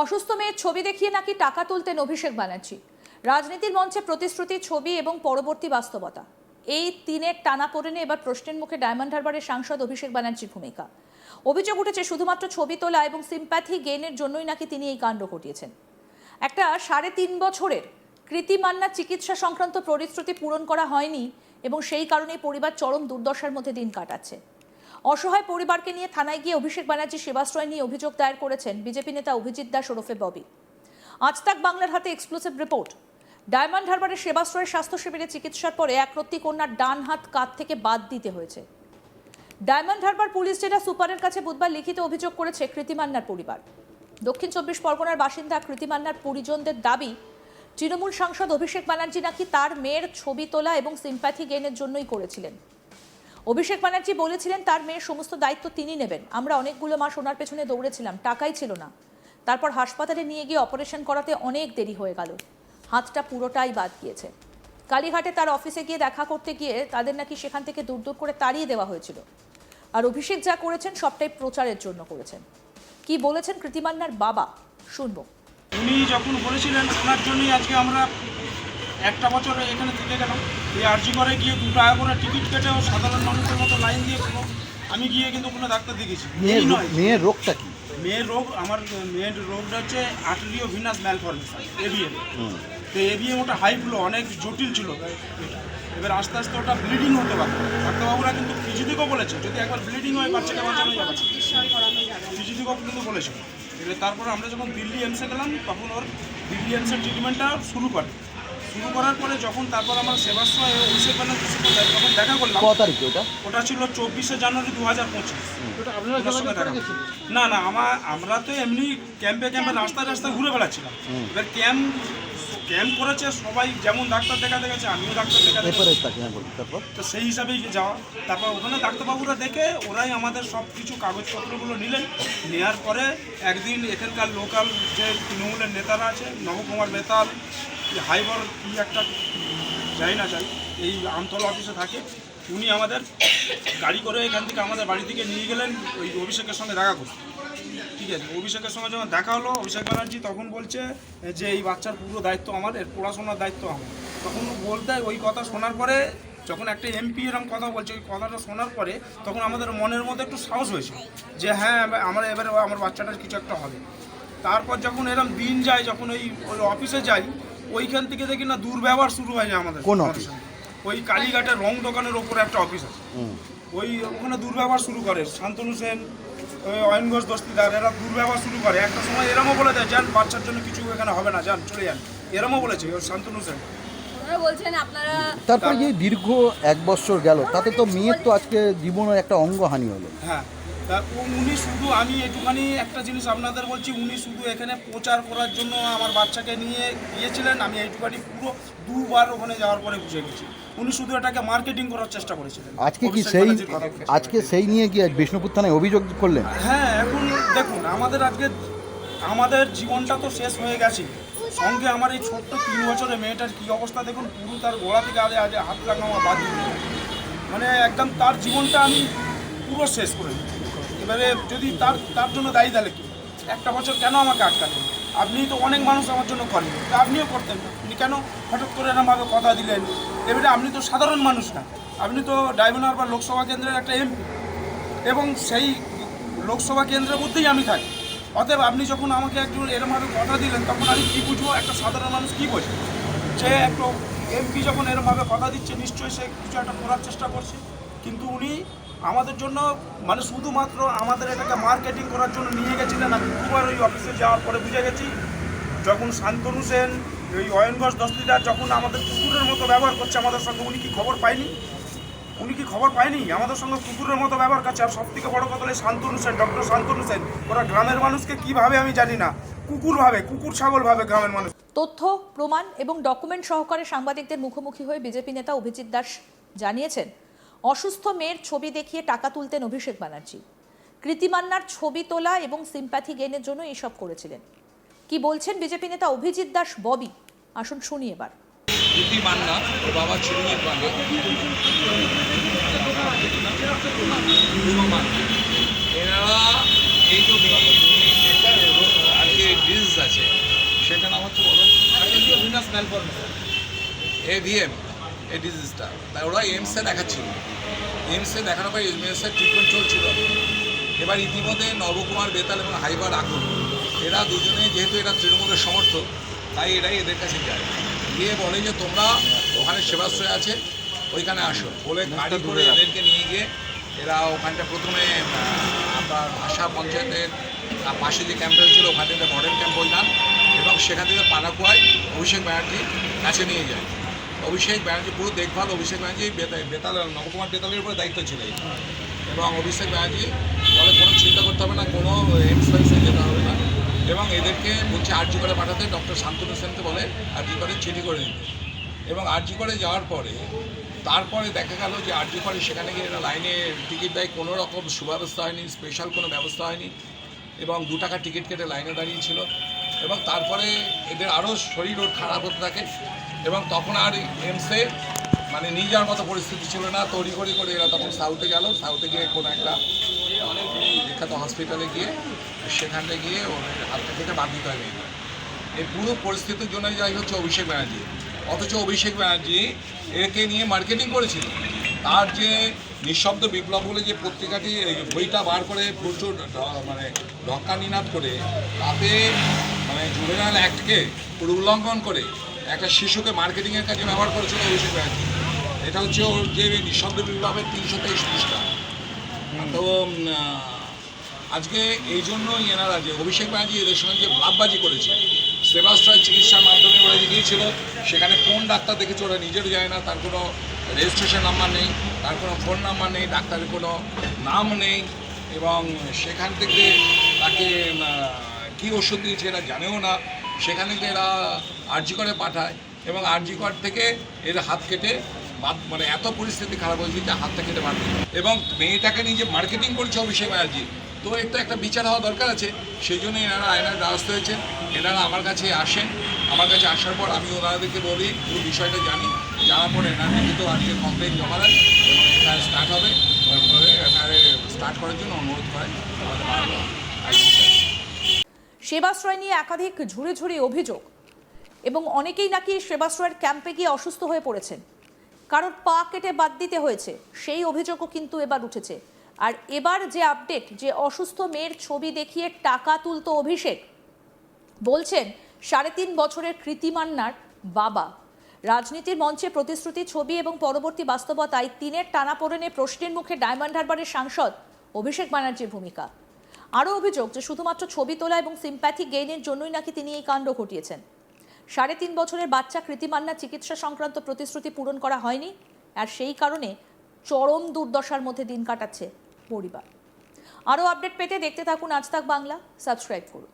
অসুস্থ মেয়ের ছবি দেখিয়ে নাকি টাকা তুলতেন অভিষেক ব্যানার্জি। রাজনীতির মঞ্চে প্রতিশ্রুতি, ছবি এবং পরবর্তী বাস্তবতা, এই তিনের টানাপোড়েনে এবার প্রশ্নের মুখে ডায়মন্ড হারবারের সাংসদ অভিষেক ব্যানার্জির ভূমিকা। অভিযোগ উঠেছে শুধুমাত্র ছবি তোলা এবং সিম্প্যাথি গেইনের জন্যই নাকি তিনি এই কাণ্ড ঘটিয়েছেন। একটা 3.5 বছরের কৃতি মান্নার চিকিৎসা সংক্রান্ত প্রতিশ্রুতি পূরণ করা হয়নি এবং সেই কারণেই পরিবার চরম দুর্দশার মধ্যে দিন কাটাচ্ছে। অসহায় পরিবারকে নিয়ে থানায় গিয়ে অভিষেক ব্যানার্জি সেবাশ্রয় নিয়ে অভিযোগ দায়ের করেছেন বিজেপি নেতা অভিজিৎ দাস ওরফে ববি। আজ তাক বাংলার হাতে এক্সক্লুসিভ রিপোর্ট। ডায়মন্ড হারবারের সেবাশ্রয়ের স্বাস্থ্য শিবিরে চিকিৎসার পরে একরত্তি কন্যার ডান হাত কাঁধ থেকে বাদ দিতে হয়েছে। ডায়মন্ড হারবার পুলিশ জেলা সুপারের কাছে বুধবার লিখিত অভিযোগ করেছে কৃতি মান্নার পরিবার। দক্ষিণ 24 পরগনার বাসিন্দা কৃতি মান্নার পরিজনদের দাবি, তৃণমূল সাংসদ অভিষেক ব্যানার্জি নাকি তার মেয়ের ছবি তোলা এবং সিম্প্যাথি গেইনের জন্যই করেছিলেন। অভিষেক ব্যানার্জি বলেছিলেন তার মেয়ের সমস্ত দায়িত্ব তিনি নেবেন। আমরা অনেকগুলো মাস ওনার পেছনে দৌড়েছিলাম, টাকাই ছিল না। তারপর হাসপাতালে নিয়ে গিয়ে অপারেশন করাতে অনেক দেরি হয়ে গেল, হাতটা পুরোটাই বাদ গিয়েছে। কালীঘাটে তার অফিসে গিয়ে দেখা করতে গিয়ে তাদের নাকি সেখান থেকে দূর দূর করে তাড়িয়ে দেওয়া হয়েছিল। আর অভিষেক যা করেছেন সবটাই প্রচারের জন্য করেছেন। কি বলেছেন কৃতি মান্নার বাবা, শুনবো। উনি যখন বলেছিলেন ওনার জন্যই আজকে আমরা একটা বছর এখানে থেকে গেলাম। এই আরজি করে গিয়ে 2 টাকা করে টিকিট কেটে ও সাধারণ মানুষের মতো লাইন দিয়ে আমি গিয়ে কিন্তু কোনো ডাক্তার দেখেছি। মেয়ের রোগটা কি? মেয়ের রোগ, আমার মেয়ের রোগটা হচ্ছে আর্টেরিও ভিনাস ম্যালফরমেশন, এভিএম। তো এভিএম ওটা হাই ফ্লো, অনেক জটিল ছিল। এবার আস্তে আস্তে ওটা ব্লিডিং হতে পারে। ডাক্তারবাবুরা কিন্তু ফিজিওথেরাপিও বলেছে যদি একবার ব্লিডিং হয় বাচ্চাকে বাঁচানো যাবে, ফিজিওথেরাপি কিন্তু বলেছে। এবার তারপরে আমরা যখন দিল্লি এমসে গেলাম তখন ওর দিল্লি এমসের ট্রিটমেন্টটা শুরু করার পরে যখন তারপর আমার সেবাশ্রয় অভিষেক ব্যানার্জির সাথে যখন দেখা করলাম। কত তারিখে ওটা ছিল 24শে জানুয়ারি 2025। না না, আমরা তো এমনি ক্যাম্পে রাস্তায় ঘুরে বেড়াচ্ছিলাম। এবার ক্যাম্প করেছে সবাই, যেমন ডাক্তার দেখাতে গেছে আমিও ডাক্তার দেখাতে, তো সেই হিসাবেই যাওয়া। তারপর ওখানে ডাক্তারবাবুরা দেখে ওরাই আমাদের সব কিছু কাগজপত্রগুলো নিলেন। নেওয়ার পরে একদিন এখানকার লোকাল যে তৃণমূলের নেতারা আছে, নবকুমার বেতাল, হাইবর কি একটা যাই না চাই, এই আমতলা অফিসে থাকে, উনি আমাদের গাড়ি করে এখান থেকে আমাদের বাড়ি থেকে নিয়ে গেলেন ওই অভিষেকের সঙ্গে দেখা করতে। ঠিক আছে, অভিষেকের সঙ্গে যখন দেখা হলো অভিষেক ব্যানার্জি তখন বলছে যে এই বাচ্চার পুরো দায়িত্ব আমার, এর পড়াশোনার দায়িত্ব আমার। তখন বলতে ওই কথা শোনার পরে যখন একটা এমপি এরকম কথা বলছে, ওই কথাটা শোনার পরে তখন আমাদের মনের মধ্যে একটু সাহস হয়েছে যে হ্যাঁ আমরা এবারে আমার বাচ্চাটার কিছু একটা হবে। তারপর যখন এরকম দিন যায়, যখন ওই অফিসে যাই, ওইখান থেকে দেখি না দুর্ব্যবহার শুরু হয়ে যায় আমাদের। কোন অফিস? ওই কালীঘাটের রং দোকানের ওপরে একটা অফিস আছে, ওখানে দুর্ব্যবহার শুরু করে শান্তনু সেন, ওই অয়ন ঘোষ দস্তিদার, এরা দুর্ব্যবহার শুরু করে। একটা সময় এরমও বলে দেয় যান বাচ্চার জন্য কিছু এখানে হবে না, যান চলে যান, এরমও বলেছে ওই শান্তনু সেন। বলছেন আপনারা। তারপর এই দীর্ঘ 1 বছর গেল, তাতে তো মেয়ের তো আজকে জীবনের একটা অঙ্গহানি হলো। হ্যাঁ, তা উনি শুধু, আমি একটুখানি একটা জিনিস আপনাদের বলছি, উনি শুধু এখানে প্রচার করার জন্য আমার বাচ্চাকে নিয়ে গিয়েছিলেন। আমি এইটুখানি পুরো 2 বার ওখানে যাওয়ার পরে বুঝে গেছি উনি শুধু এটাকে মার্কেটিং করার চেষ্টা করেছিলেন। আজকে সেই নিয়ে গিয়ে বিষ্ণুপুর থানায় অভিযোগ করলেন। হ্যাঁ, এখন দেখুন আমাদের জীবনটা তো শেষ হয়ে গেছে, সঙ্গে আমার এই ছোট্ট 3 বছরের মেয়েটার কী অবস্থা দেখুন, পুরো তার গোড়া থেকে আগে হাত লাগানো আমার বাদ দিয়ে, মানে একদম তার জীবনটা আমি পুরো শেষ করে দিই। এবারে যদি তার জন্য দায়ী তাহলে কি? 1 বছর কেন আমাকে আটকালেন? আপনি তো অনেক মানুষ আমার জন্য করেন, তা আপনিও করতেন, আপনি কেন হঠাৎ করে আমাকে কথা দিলেন? এবারে আপনি তো সাধারণ মানুষ না, আপনি তো ডায়মন্ড হারবার লোকসভা কেন্দ্রের একটা এমপি, এবং সেই লোকসভা কেন্দ্রের মধ্যেই আমি থাকি। অতএব আপনি যখন আমাকে একজন এরমভাবে কথা দিলেন তখন আমি কী বুঝবো, একটা সাধারণ মানুষ কী বোঝে? সে একটু এমপি যখন এরমভাবে কথা দিচ্ছে নিশ্চয়ই সে কিছু একটা করার চেষ্টা করছে। কিন্তু উনি আমাদের জন্য, মানে শুধুমাত্র আমাদের এটাকে মার্কেটিং করার জন্য নিয়ে গেছিলেন। আমি 2 বার ওই অফিসে যাওয়ার পরে বুঝে গেছি, যখন শান্তনু সেন, ওই অয়ন ঘোষ দস্তিদার যখন আমাদের কুকুরের মতো ব্যবহার করছে আমাদের সঙ্গে, উনি কি খবর পায়নি আমাদের সঙ্গে কুকুরের মতো ব্যবহার করছে? আর সব থেকে বড় কথা হলো শান্তনু সেন, ডক্টর শান্তনু সেন, ওরা গ্রামের মানুষকে কীভাবে আমি জানি না, কুকুর ছাগল ভাবে গ্রামের মানুষ। তথ্য, প্রমাণ এবং ডকুমেন্ট সহকারে সাংবাদিকদের মুখোমুখি হয়ে বিজেপি নেতা অভিজিৎ দাস জানিয়েছেন, অসুস্থ মেয়ের ছবি দেখিয়ে টাকা তুলতেন অভিষেক ব্যানার্জি। কৃতি মান্নার ছবি তোলা এবং সিম্প্যাথি গেইনের জন্য এইসব করেছিলেন। কি বলছেন বিজেপি নেতা অভিজিৎ দাস ববি, আসুন শুনি এবার। কৃতি মান্না, ওর বাবা চিরঞ্জিত মান্না, এনারা এই যে আজকে ডিস এভিএম এই ডিজিজটা, তাই ওরা এইমসে দেখাচ্ছিল। এইমসে দেখানোর পর এইমসের ট্রিটমেন্ট চলছিল। এবার ইতিমধ্যে নবকুমার বেতাল এবং হাইবার আকুল এরা দুজনে, যেহেতু এরা তৃণমূলের সমর্থক, তাই এরাই এদের কাছে যায়, গিয়ে বলে যে তোমরা ওখানে সেবাশ্রয় আছে ওইখানে আসো বলে গাড়ি করে এদেরকে নিয়ে গিয়ে এরা ওখানটা প্রথমে আপনার ভাষা পঞ্চায়েতের পাশে যে ক্যাম্পটা ছিল ওখান থেকে মডেল ক্যাম্প বললাম, এবং সেখান থেকে পানাকুয়ায় অভিষেক ব্যানার্জি কাছে নিয়ে যায়। অভিষেক ব্যানার্জি পুরো দেখভাল, অভিষেক ব্যানার্জি বেতাল নবকুমার বেতালের উপরে দায়িত্ব ছিল, এবং অভিষেক ব্যানার্জি বলে কোনো চিন্তা করতে হবে না, কোনো এক্সপেন্সে যেতে হবে না, এবং এদেরকে বলছে আরজি করে পাঠাতে। ডক্টর শান্তনু সেনকে বলে আরজি করে চিঠি করে দিতে, এবং আরজি করে যাওয়ার পরে তারপরে দেখা গেল যে আরজি করে সেখানে গিয়ে এরা লাইনে টিকিট দেয়, কোনো রকম সুব্যবস্থা হয়নি, স্পেশাল কোনো ব্যবস্থা হয়নি, এবং 2 টাকা টিকিট কেটে লাইনে দাঁড়িয়েছিল। এবং তারপরে এদের আরও শরীর ওর খারাপ হতে থাকে, এবং তখন আর এমসে মানে নিয়ে যাওয়ার মতো পরিস্থিতি ছিল না। তৈরি করে এরা তখন সাউথে গেল, সাউথে গিয়ে কোনো একটা বিখ্যাত হসপিটালে গিয়ে সেখানে গিয়ে ওর হাতটা থেকে বাদ দিতে হবে। এই পুরো পরিস্থিতির জন্য যাই হচ্ছে অভিষেক ব্যানার্জি, অথচ অভিষেক ব্যানার্জি একে নিয়ে মার্কেটিং করেছিল। তার যে নিঃশব্দ বিপ্লব বলে যে পত্রিকাটি বইটা বার করে প্রচুর মানে ঢক্কা নিনাদ করে তাতে মানে জুভেনাইল অ্যাক্টকে পুরো উল্লঙ্ঘন করে একটা শিশুকে মার্কেটিংয়ের কাজে ব্যবহার করেছিল অভিষেক ব্যানার্জি। এটা হচ্ছে ওর যে নিঃশব্দ বিপ্লবের 323 পৃষ্ঠা। তো আজকে এই জন্যই এনারা যে অভিষেক ব্যানার্জি এদের সঙ্গে যে ভাববাজি করেছে, সেবাশ্রয় চিকিৎসার মাধ্যমে ওরা যে গিয়েছিল, সেখানে কোন ডাক্তার দেখেছে ওরা নিজেরও যায় না, তার কোনো রেজিস্ট্রেশন নাম্বার নেই, তার কোনো ফোন নাম্বার নেই, ডাক্তারের কোনো নাম নেই, এবং সেখান থেকে তাকে কী ওষুধ দিয়েছে এরা জানেও না। সেখান থেকে এরা আরজি করে পাঠায়, এবং আরজি কর থেকে এর হাত কেটে বাদ, মানে এত পরিস্থিতি খারাপ হয়েছে যে হাতটা কেটে বাদ দিল, এবং মেয়েটাকে নিয়ে যে মার্কেটিং করছে অভিষেক ব্যানার্জি, তো এটা একটা বিচার হওয়া দরকার আছে। সেই জন্য এনারা আইনের দ্বারস্থ হয়েছেন। এনারা আমার কাছে আসেন, আমার কাছে আসার পর আমি ওনাদেরকে বলি, পুরো বিষয়টা জানি, জানার পরে এনারা কিন্তু আজকে কমপ্লেন জমা দেন এবং এখানে স্টার্ট হবে, এখানে স্টার্ট করার জন্য অনুরোধ করেন আমাদের আইসি স্যার। সেবাশ্রয় নিয়ে একাধিক ঝুড়ি ঝুড়ি অভিযোগ, এবং অনেকেই নাকি সেবাশ্রয়ের ক্যাম্পে গিয়ে অসুস্থ হয়ে পড়েছেন, কারোর পা কেটে বাদ দিতে হয়েছে, সেই অভিযোগও কিন্তু এবার উঠেছে। আর এবার যে আপডেট, যে অসুস্থ মেয়ের ছবি দেখিয়ে টাকা তুলতো অভিষেক, বলছেন 3.5 বছরের কৃতি মান্নার বাবা। রাজনীতির মঞ্চে প্রতিশ্রুতি, ছবি এবং পরবর্তী বাস্তবতায় 3 টানাপোড়েনে প্রশ্নের মুখে ডায়মন্ড হারবারের সাংসদ অভিষেক ব্যানার্জির ভূমিকা। আরও অভিযোগ যে শুধুমাত্র ছবি তোলা এবং সিম্প্যাথি গেইনের জন্যই নাকি তিনি এই কাণ্ড ঘটিয়েছেন। 3.5 বছরের বাচ্চা কৃতি মান্নার চিকিৎসা সংক্রান্ত প্রতিশ্রুতি পূরণ করা হয়নি, আর সেই কারণে চরম দুর্দশার মধ্যে দিন কাটাচ্ছে পরিবার। আরও আপডেট পেতে দেখতে থাকুন আজ তাক বাংলা, সাবস্ক্রাইব করুন।